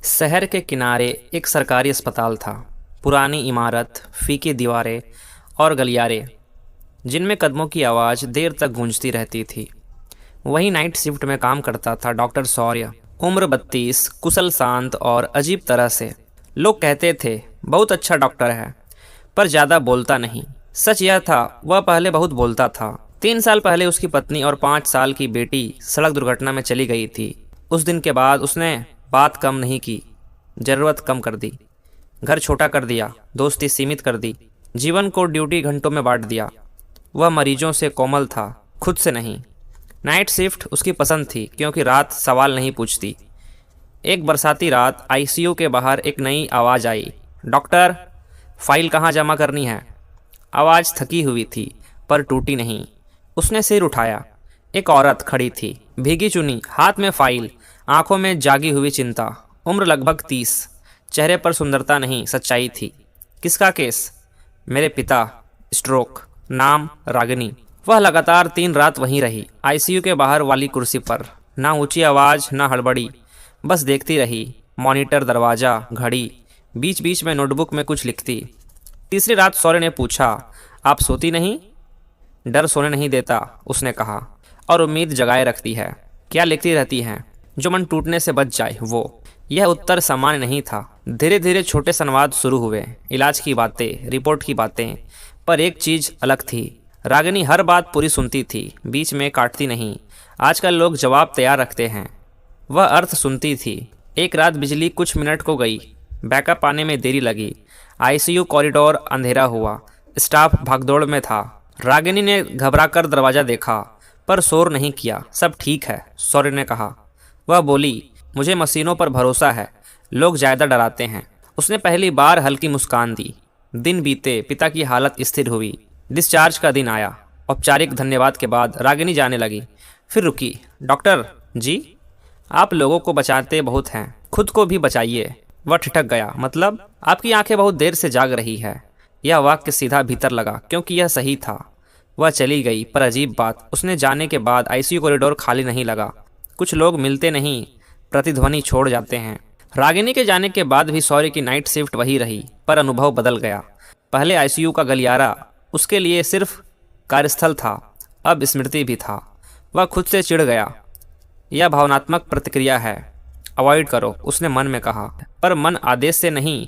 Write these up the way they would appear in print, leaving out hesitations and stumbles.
शहर के किनारे एक सरकारी अस्पताल था। पुरानी इमारत, फीकी दीवारें और गलियारे जिनमें कदमों की आवाज़ देर तक गूंजती रहती थी। वही नाइट शिफ्ट में काम करता था डॉक्टर शौर्य। उम्र 32, कुशल, शांत और अजीब तरह से। लोग कहते थे बहुत अच्छा डॉक्टर है, पर ज़्यादा बोलता नहीं। सच यह था, वह पहले बहुत बोलता था। 3 साल पहले उसकी पत्नी और 5 साल की बेटी सड़क दुर्घटना में चली गई थी। उस दिन के बाद उसने बात कम नहीं की, ज़रूरत कम कर दी। घर छोटा कर दिया, दोस्ती सीमित कर दी, जीवन को ड्यूटी घंटों में बांट दिया। वह मरीजों से कोमल था, खुद से नहीं। नाइट शिफ्ट उसकी पसंद थी क्योंकि रात सवाल नहीं पूछती। एक बरसाती रात आईसीयू के बाहर एक नई आवाज़ आई, डॉक्टर, फाइल कहाँ जमा करनी है। आवाज़ थकी हुई थी पर टूटी नहीं। उसने सिर उठाया। एक औरत खड़ी थी, भीगी चुन्नी, हाथ में फाइल, आंखों में जागी हुई चिंता। उम्र लगभग 30, चेहरे पर सुंदरता नहीं, सच्चाई थी। किसका केस? मेरे पिता, स्ट्रोक। नाम रागिनी। वह लगातार 3 रात वहीं रही, आईसीयू के बाहर वाली कुर्सी पर। ना ऊंची आवाज़, ना हड़बड़ी, बस देखती रही। मॉनिटर, दरवाज़ा, घड़ी, बीच बीच में नोटबुक में कुछ लिखती। तीसरी रात शौर्य ने पूछा, आप सोती नहीं? डर सोने नहीं देता, उसने कहा, और उम्मीद जगाए रखती है। क्या लिखती रहती हैं? जो मन टूटने से बच जाए वो। यह उत्तर सामान्य नहीं था। धीरे धीरे छोटे संवाद शुरू हुए, इलाज की बातें, रिपोर्ट की बातें। पर एक चीज़ अलग थी, रागिनी हर बात पूरी सुनती थी, बीच में काटती नहीं। आजकल लोग जवाब तैयार रखते हैं, वह अर्थ सुनती थी। एक रात बिजली कुछ मिनट को गई, बैकअप आने में देरी लगी। आईसीयू कॉरिडोर अंधेरा हुआ, स्टाफ भागदौड़ में था। रागिनी ने घबराकर दरवाज़ा देखा, पर शोर नहीं किया। सब ठीक है, शौर्य ने कहा। वह बोली, मुझे मशीनों पर भरोसा है, लोग ज़्यादा डराते हैं। उसने पहली बार हल्की मुस्कान दी। दिन बीते, पिता की हालत स्थिर हुई। डिस्चार्ज का दिन आया। औपचारिक धन्यवाद के बाद रागिनी जाने लगी, फिर रुकी। डॉक्टर जी, आप लोगों को बचाते बहुत हैं, खुद को भी बचाइए। वह ठिठक गया, मतलब? आपकी आंखें बहुत देर से जाग रही है। यह वाक्य सीधा भीतर लगा क्योंकि यह सही था। वह चली गई, पर अजीब बात, उसने जाने के बाद आईसीयू कॉरिडोर खाली नहीं लगा। कुछ लोग मिलते नहीं, प्रतिध्वनि छोड़ जाते हैं। रागिनी के जाने के बाद भी शौर्य की नाइट शिफ्ट वही रही, पर अनुभव बदल गया। पहले आईसीयू का गलियारा उसके लिए सिर्फ कार्यस्थल था, अब स्मृति भी था। वह खुद से चिढ़ गया। यह भावनात्मक प्रतिक्रिया है, अवॉइड करो, उसने मन में कहा। पर मन आदेश से नहीं,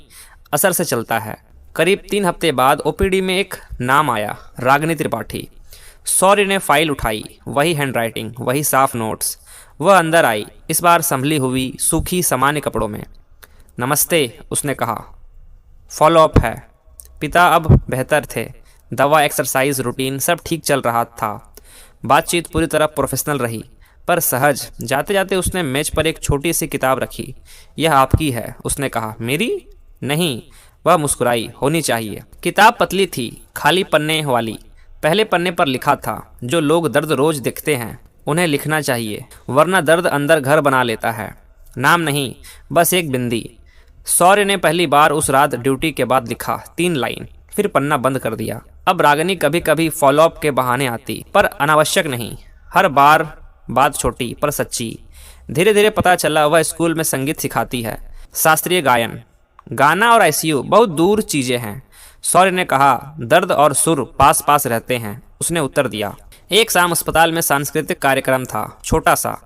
असर से चलता है। करीब 3 हफ्ते बाद ओपीडी में एक नाम आया, रागिनी त्रिपाठी। शौर्य ने फाइल उठाई, वही हैंडराइटिंग, वही साफ नोट्स। वह अंदर आई, इस बार संभली हुई, सूखी, सामान्य कपड़ों में। नमस्ते, उसने कहा। फॉलोअप है। पिता अब बेहतर थे, दवा, एक्सरसाइज, रूटीन सब ठीक चल रहा था। बातचीत पूरी तरह प्रोफेशनल रही, पर सहज। जाते जाते उसने मेज पर एक छोटी सी किताब रखी। यह आपकी है, उसने कहा। मेरी? नहीं, वह मुस्कुराई। होनी चाहिए। किताब पतली थी, खाली पन्ने वाली। पहले पन्ने पर लिखा था, जो लोग दर्द रोज देखते हैं उन्हें लिखना चाहिए, वरना दर्द अंदर घर बना लेता है। नाम नहीं, बस एक बिंदी। शौर्य ने पहली बार उस रात ड्यूटी के बाद लिखा, 3 लाइन, फिर पन्ना बंद कर दिया। अब रागिनी कभी कभी फॉलोअप के बहाने आती, पर अनावश्यक नहीं। हर बार बात छोटी पर सच्ची। धीरे धीरे पता चला वह स्कूल में संगीत सिखाती है, शास्त्रीय गायन। गाना और आईसीयू बहुत दूर चीज़ें हैं। शौर्य ने कहा, दर्द और सुर पास पास रहते हैं, उसने उत्तर दिया। एक शाम अस्पताल में सांस्कृतिक कार्यक्रम था, छोटा सा।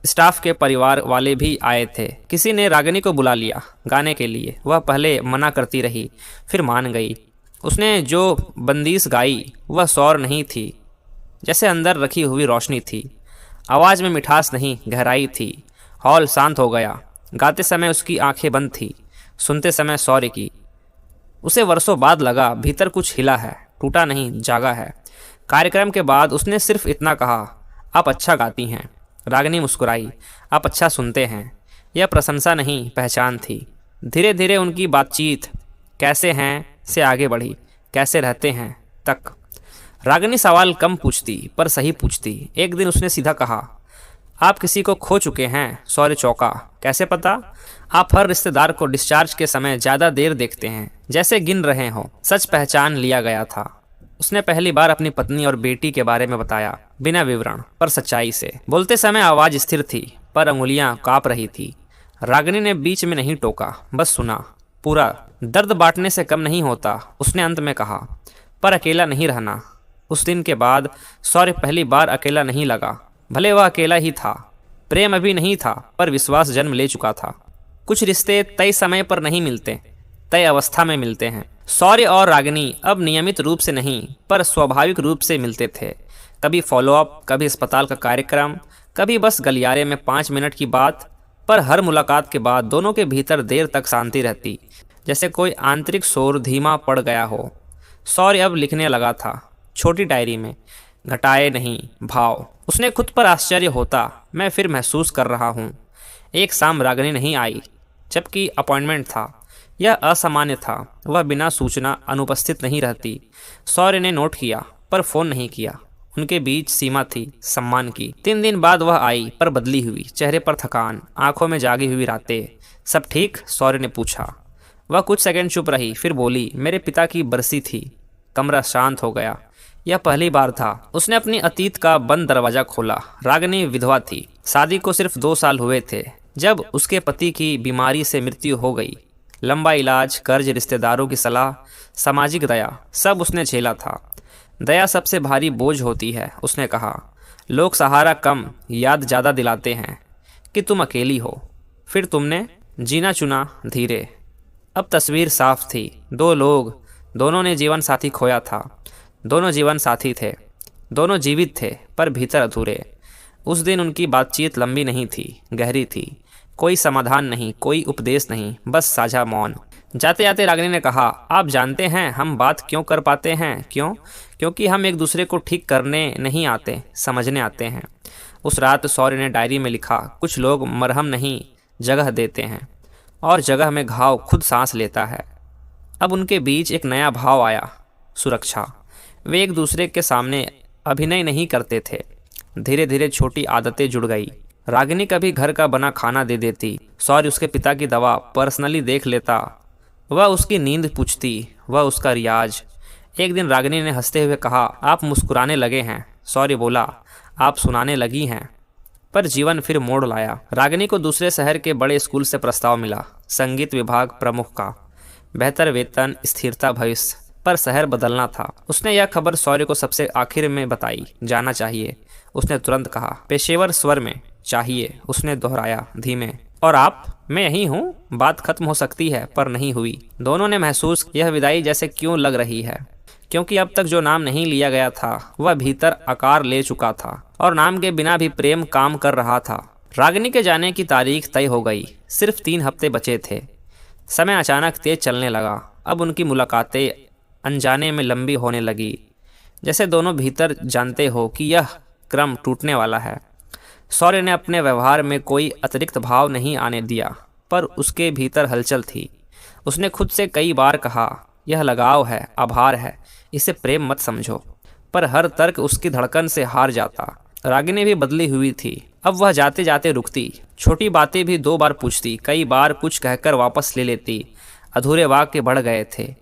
स्टाफ के परिवार वाले भी आए थे। किसी ने रागिनी को बुला लिया गाने के लिए। वह पहले मना करती रही, फिर मान गई। उसने जो बंदिश गाई वह शौर नहीं थी, जैसे अंदर रखी हुई रोशनी थी। आवाज़ में मिठास नहीं, गहराई थी। हॉल शांत हो गया। गाते समय उसकी आंखें बंद थी, सुनते समय शौर्य की। उसे वर्षों बाद लगा, भीतर कुछ हिला है, टूटा नहीं, जागा है। कार्यक्रम के बाद उसने सिर्फ इतना कहा, आप अच्छा गाती हैं। रागिनी मुस्कुराई, आप अच्छा सुनते हैं। यह प्रशंसा नहीं, पहचान थी। धीरे धीरे उनकी बातचीत कैसे हैं से आगे बढ़ी, कैसे रहते हैं तक। रागिनी सवाल कम पूछती, पर सही पूछती। एक दिन उसने सीधा कहा, आप किसी को खो चुके हैं? शौर्य चौंका, कैसे पता? आप हर रिश्तेदार को डिस्चार्ज के समय ज़्यादा देर देखते हैं, जैसे गिन रहे हो। सच पहचान लिया गया था। उसने पहली बार अपनी पत्नी और बेटी के बारे में बताया, बिना विवरण, पर सच्चाई से। बोलते समय आवाज़ स्थिर थी, पर अंगुलियां काँप रही थी। रागिनी ने बीच में नहीं टोका, बस सुना। पूरा दर्द बांटने से कम नहीं होता, उसने अंत में कहा, पर अकेला नहीं रहना। उस दिन के बाद शौर्य पहली बार अकेला नहीं लगा। भले वह अकेला ही था, प्रेम अभी नहीं था, पर विश्वास जन्म ले चुका था। कुछ रिश्ते तय समय पर नहीं मिलते, तय अवस्था में मिलते हैं। शौर्य और रागिनी अब नियमित रूप से नहीं, पर स्वाभाविक रूप से मिलते थे। कभी फॉलोअप, कभी अस्पताल का कार्यक्रम, कभी बस गलियारे में 5 मिनट की बात। पर हर मुलाकात के बाद दोनों के भीतर देर तक शांति रहती, जैसे कोई आंतरिक शोर धीमा पड़ गया हो। शौर्य अब लिखने लगा था, छोटी डायरी में, घटाए नहीं भाव। उसने खुद पर आश्चर्य होता, मैं फिर महसूस कर रहा हूँ। एक शाम रागिनी नहीं आई, जबकि अपॉइंटमेंट था। यह असामान्य था, वह बिना सूचना अनुपस्थित नहीं रहती। शौर्य ने नोट किया, पर फ़ोन नहीं किया। उनके बीच सीमा थी, सम्मान की। 3 दिन बाद वह आई, पर बदली हुई, चेहरे पर थकान, आंखों में जागी हुई रातें। सब ठीक? शौर्य ने पूछा। वह कुछ सेकंड चुप रही, फिर बोली, मेरे पिता की बरसी थी। कमरा शांत हो गया। यह पहली बार था। उसने अपनी अतीत का बंद दरवाजा खोला। रागिनी विधवा थी, शादी को सिर्फ 2 साल हुए थे जब उसके पति की बीमारी से मृत्यु हो गई। लंबा इलाज, कर्ज, रिश्तेदारों की सलाह, सामाजिक दया, सब उसने झेला था। दया सबसे भारी बोझ होती है, उसने कहा। लोग सहारा कम, याद ज़्यादा दिलाते हैं कि तुम अकेली हो। फिर तुमने जीना चुना, धीरे। अब तस्वीर साफ थी। 2 लोग, दोनों ने जीवन साथी खोया था। दोनों जीवन साथी थे, दोनों जीवित थे, पर भीतर अधूरे। उस दिन उनकी बातचीत लंबी नहीं थी, गहरी थी। कोई समाधान नहीं, कोई उपदेश नहीं, बस साझा मौन। जाते जाते रागिनी ने कहा, आप जानते हैं हम बात क्यों कर पाते हैं? क्यों? क्योंकि हम एक दूसरे को ठीक करने नहीं आते, समझने आते हैं। उस रात शौर्य ने डायरी में लिखा, कुछ लोग मरहम नहीं, जगह देते हैं, और जगह में घाव खुद सांस लेता है। अब उनके बीच एक नया भाव आया, सुरक्षा। वे एक दूसरे के सामने अभिनय नहीं करते थे। धीरे धीरे छोटी आदतें जुड़ गई। रागिनी कभी घर का बना खाना दे देती, शौर्य उसके पिता की दवा पर्सनली देख लेता। वह उसकी नींद पूछती, वह उसका रियाज। एक दिन रागिनी ने हंसते हुए कहा, आप मुस्कुराने लगे हैं। शौर्य बोला, आप सुनाने लगी हैं। पर जीवन फिर मोड़ लाया। रागिनी को दूसरे शहर के बड़े स्कूल से प्रस्ताव मिला, संगीत विभाग प्रमुख का। बेहतर वेतन, स्थिरता, भविष्य। पर शहर बदलना था। उसने यह खबर शौर्य को सबसे आखिर में बताई। जाना चाहिए, उसने तुरंत कहा। पेशेवर स्वर में, चाहिए, उसने दोहराया धीमे। और आप? मैं यही हूँ। बात खत्म हो सकती है, पर नहीं हुई। दोनों ने महसूस, यह विदाई जैसे क्यों लग रही है, क्योंकि अब तक जो नाम नहीं लिया गया था वह भीतर आकार ले चुका था, और नाम के बिना भी प्रेम काम कर रहा था। रागिनी के जाने की तारीख तय हो गई। सिर्फ 3 हफ्ते बचे थे। समय अचानक तेज चलने लगा। अब उनकी मुलाकातें अनजाने में लंबी होने लगी, जैसे दोनों भीतर जानते हो कि यह क्रम टूटने वाला है। शौर्य ने अपने व्यवहार में कोई अतिरिक्त भाव नहीं आने दिया, पर उसके भीतर हलचल थी। उसने खुद से कई बार कहा, यह लगाव है, आभार है, इसे प्रेम मत समझो। पर हर तर्क उसकी धड़कन से हार जाता। रागिनी भी बदली हुई थी। अब वह जाते जाते रुकती, छोटी बातें भी 2 बार पूछती, कई बार कुछ कहकर वापस ले लेती। अधूरे वाक्य बढ़ गए थे।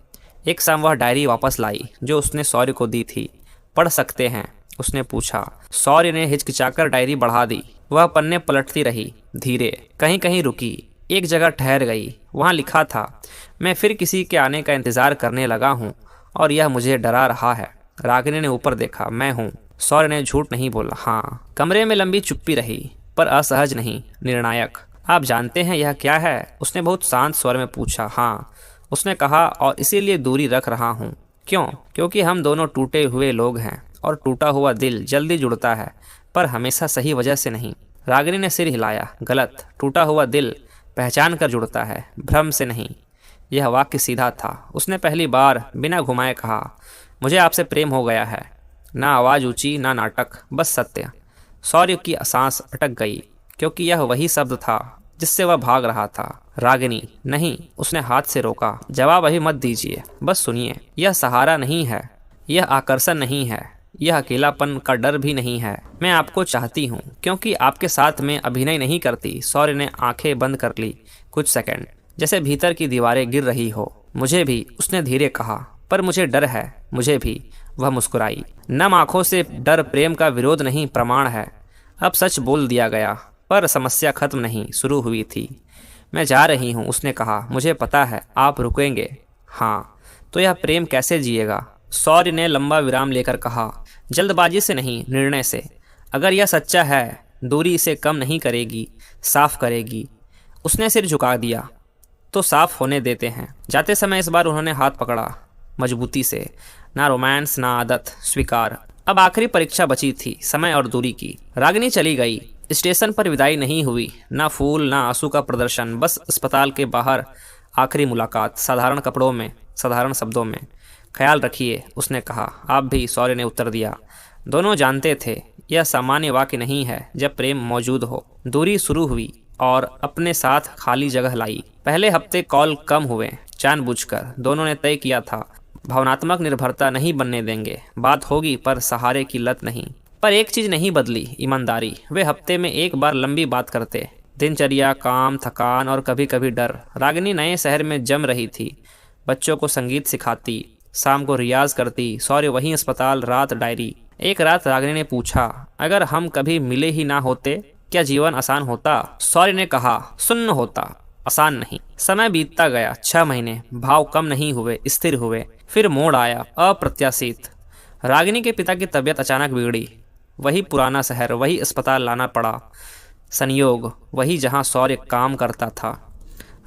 एक शाम वह डायरी वापस लाई, जो उसने शौर्य को दी थी। पढ़ सकते हैं? उसने पूछा। शौर्य ने हिचकिचाकर डायरी बढ़ा दी। वह पन्ने पलटती रही, धीरे, कहीं कहीं रुकी, एक जगह ठहर गई। वहाँ लिखा था, मैं फिर किसी के आने का इंतजार करने लगा हूँ, और यह मुझे डरा रहा है। रागिनी ने ऊपर देखा। मैं हूँ। शौर्य ने झूठ नहीं बोला। हाँ। कमरे में लंबी चुप्पी रही, पर असहज नहीं, निर्णायक। आप जानते हैं यह क्या है? उसने बहुत शांत स्वर में पूछा। हाँ, उसने कहा, और इसीलिए दूरी रख रहा हूँ। क्यों? क्योंकि हम दोनों टूटे हुए लोग हैं, और टूटा हुआ दिल जल्दी जुड़ता है, पर हमेशा सही वजह से नहीं। रागिनी ने सिर हिलाया। गलत। टूटा हुआ दिल पहचान कर जुड़ता है, भ्रम से नहीं। यह वाक्य सीधा था। उसने पहली बार बिना घुमाए कहा, मुझे आपसे प्रेम हो गया है। ना आवाज़ ऊंची, ना नाटक, बस सत्य। शौर्य की सांस अटक गई, क्योंकि यह वही शब्द था जिससे वह भाग रहा था। रागिनी, नहीं, उसने हाथ से रोका। जवाब अभी मत दीजिए, बस सुनिए। यह सहारा नहीं है, यह आकर्षण नहीं है, यह अकेलापन का डर भी नहीं है। मैं आपको चाहती हूँ, क्योंकि आपके साथ में अभिनय नहीं करती। शौर्य ने आंखें बंद कर ली कुछ सेकंड, जैसे भीतर की दीवारें गिर रही हो। मुझे भी, उसने धीरे कहा, पर मुझे डर है, मुझे भी। वह मुस्कुराई। नम आंखों से डर प्रेम का विरोध नहीं, प्रमाण है। अब सच बोल दिया गया, पर समस्या खत्म नहीं, शुरू हुई थी। मैं जा रही हूँ, उसने कहा। मुझे पता है आप रुकेंगे। हाँ, तो यह प्रेम कैसे जिएगा? शौर्य ने लंबा विराम लेकर कहा। जल्दबाजी से नहीं, निर्णय से। अगर यह सच्चा है, दूरी इसे कम नहीं करेगी, साफ करेगी। उसने सिर झुका दिया। तो साफ होने देते हैं। जाते समय इस बार उन्होंने हाथ पकड़ा मजबूती से। ना रोमांस, ना आदत, स्वीकार। अब आखिरी परीक्षा बची थी, समय और दूरी की। रागिनी चली गई। स्टेशन पर विदाई नहीं हुई। ना फूल, ना आंसू का प्रदर्शन, बस अस्पताल के बाहर आखिरी मुलाकात, साधारण कपड़ों में, साधारण शब्दों में। ख्याल रखिए, उसने कहा। आप भी, शौर्य ने उत्तर दिया। दोनों जानते थे यह सामान्य वाक्य नहीं है जब प्रेम मौजूद हो। दूरी शुरू हुई और अपने साथ खाली जगह लाई। पहले हफ्ते कॉल कम हुए, जानबूझकर। दोनों ने तय किया था भावनात्मक निर्भरता नहीं बनने देंगे। बात होगी पर सहारे की लत नहीं। पर एक चीज नहीं बदली, ईमानदारी। वे हफ्ते में एक बार लंबी बात करते। दिनचर्या, काम, थकान और कभी कभी डर। रागिनी नए शहर में जम रही थी। बच्चों को संगीत सिखाती, शाम को रियाज करती। शौर्य वहीं अस्पताल, रात डायरी। एक रात रागिनी ने पूछा, अगर हम कभी मिले ही ना होते क्या जीवन आसान होता? शौर्य ने कहा, सुन्न होता, आसान नहीं। समय बीतता गया। 6 महीने। भाव कम नहीं हुए, स्थिर हुए। फिर मोड़ आया, अप्रत्याशित। रागिनी के पिता की तबीयत अचानक बिगड़ी। वही पुराना शहर, वही अस्पताल लाना पड़ा। संयोग वही जहां शौर्य काम करता था।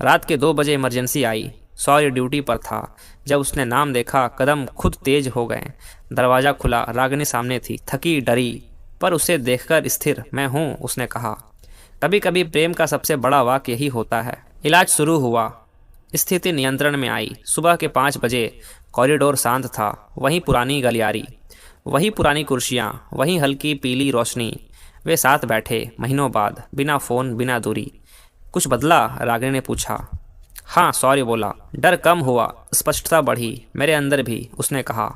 रात के 2 बजे इमरजेंसी आई। शौर्य ड्यूटी पर था। जब उसने नाम देखा, कदम खुद तेज हो गए। दरवाज़ा खुला। रागिनी सामने थी, थकी, डरी, पर उसे देखकर स्थिर। मैं हूँ, उसने कहा। कभी कभी प्रेम का सबसे बड़ा वाक्य यही होता है। इलाज शुरू हुआ। स्थिति नियंत्रण में आई। सुबह के 5 बजे कॉरिडोर शांत था। वहीं पुरानी गलियारी, वही पुरानी कुर्सियाँ, वहीं हल्की पीली रोशनी। वे साथ बैठे, महीनों बाद, बिना फ़ोन, बिना दूरी। कुछ बदला? रागिनी ने पूछा। हाँ, शौर्य बोला। डर कम हुआ, स्पष्टता बढ़ी, मेरे अंदर भी, उसने कहा।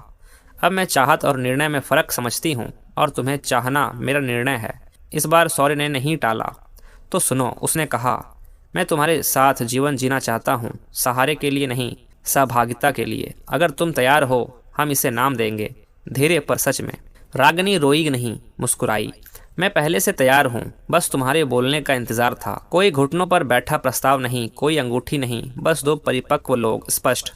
अब मैं चाहत और निर्णय में फ़र्क समझती हूँ, और तुम्हें चाहना मेरा निर्णय है। इस बार शौर्य ने नहीं टाला। तो सुनो, उसने कहा। मैं तुम्हारे साथ जीवन जीना चाहता हूँ, सहारे के लिए नहीं, सहभागिता के लिए। अगर तुम तैयार हो, हम इसे नाम देंगे, धीरे पर सच में। रागिनी रोई नहीं, मुस्कुराई। मैं पहले से तैयार हूँ, बस तुम्हारे बोलने का इंतजार था। कोई घुटनों पर बैठा प्रस्ताव नहीं, कोई अंगूठी नहीं, बस 2 परिपक्व लोग, स्पष्ट।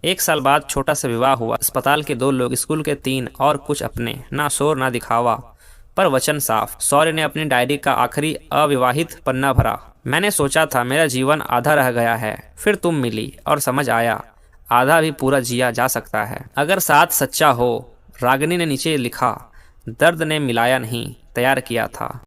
1 साल बाद छोटा सा विवाह हुआ। अस्पताल के 2 लोग, स्कूल के 3, और कुछ अपने। ना शोर, ना दिखावा, पर वचन साफ। शौर्य ने अपनी डायरी का आखिरी अविवाहित पन्ना भरा। मैंने सोचा था मेरा जीवन आधा रह गया है, फिर तुम मिली और समझ आया आधा भी पूरा जिया जा सकता है अगर साथ सच्चा हो। रागिनी ने नीचे लिखा। दर्द ने मिलाया नहीं, तैयार किया था।